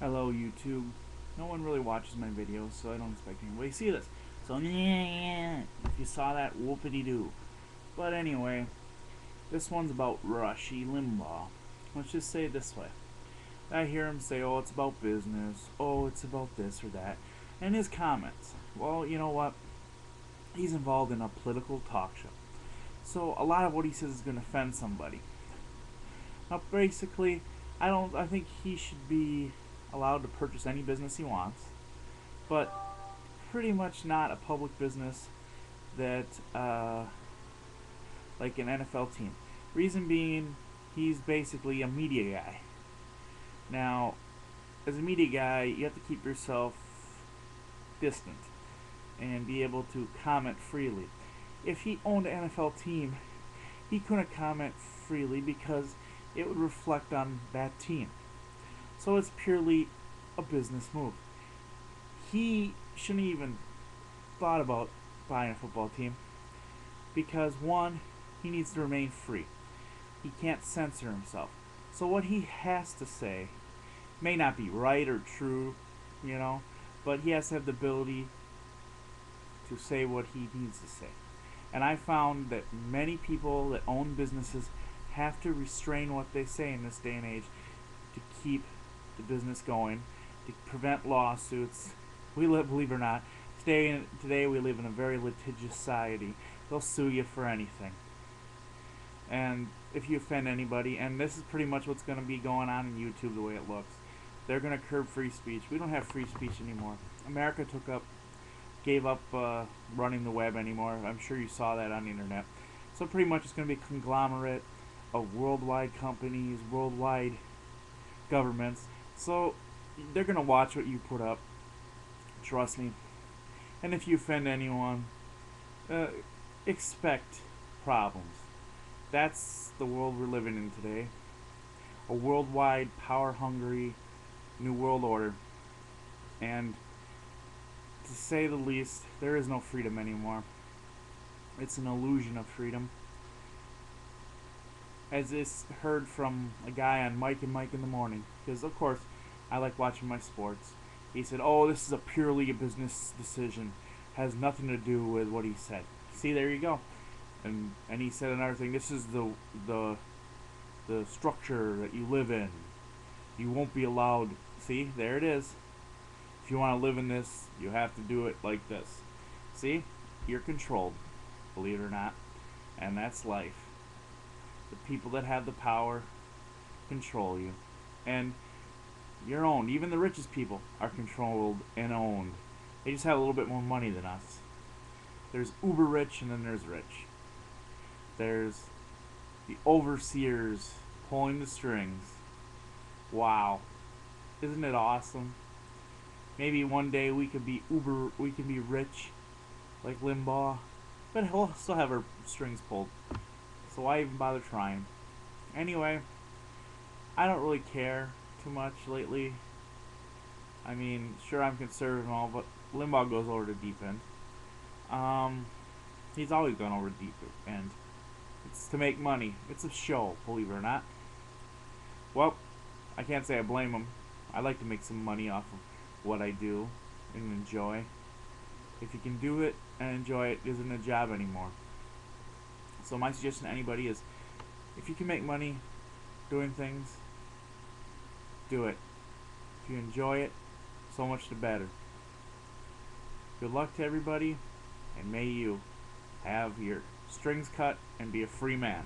Hello YouTube. No one really watches my videos, so I don't expect anybody to see this. So if you saw that, whoopity-doo. But anyway, this one's about Rush Limbaugh. Let's just say it this way. I hear him say, oh, it's about business, oh, it's about this or that. And his comments, well, you know what? He's involved in a political talk show. So a lot of what he says is going to offend somebody. Now, basically, I think he should be allowed to purchase any business he wants, but pretty much not a public business that, like an NFL team. Reason being, he's basically a media guy. Now, as a media guy, you have to keep yourself distant and be able to comment freely. If he owned an NFL team, he couldn't comment freely because it would reflect on that team. So it's purely a business move. He shouldn't even thought about buying a football team because one, he needs to remain free. He can't censor himself. So what he has to say may not be right or true, you know, but he has to have the ability to say what he needs to say. And I found that many people that own businesses have to restrain what they say in this day and age to keep the business going, to prevent lawsuits. Believe it or not, today we live in a very litigious society. They'll sue you for anything. And if you offend anybody, and this is pretty much what's going to be going on in YouTube the way it looks, they're going to curb free speech. We don't have free speech anymore. America gave up running the web anymore. I'm sure you saw that on the internet. So pretty much it's going to be a conglomerate of worldwide companies, worldwide governments. So they're going to watch what you put up. Trust me. And if you offend anyone, expect problems. That's the world we're living in today. A worldwide, power-hungry, new world order. And to say the least, there is no freedom anymore. It's an illusion of freedom. As is heard from a guy on Mike and Mike in the Morning, because of course I like watching my sports. He said, "Oh, this is a purely a business decision. Has nothing to do with what he said." See, there you go. And he said another thing. This is the structure that you live in. You won't be allowed. See, there it is. If you want to live in this, you have to do it like this. See, you're controlled, believe it or not, and that's life. The people that have the power control you, and you're owned. Even the richest people are controlled and owned. They just have a little bit more money than us. There's uber rich, and then there's rich. There's the overseers pulling the strings. Wow, isn't it awesome? Maybe one day we could be rich like Limbaugh, but he'll still have our strings pulled. So why even bother trying? Anyway, I don't really care too much lately. I mean, sure, I'm conservative and all, but Limbaugh goes over the deep end. Um, he's always gone over the deep end. It's to make money. It's a show, believe it or not. Well, I can't say I blame him. I like to make some money off of what I do and enjoy. If you can do it and enjoy it, isn't a job anymore. So my suggestion to anybody is, if you can make money doing things, do it. If you enjoy it, so much the better. Good luck to everybody, and may you have your strings cut and be a free man.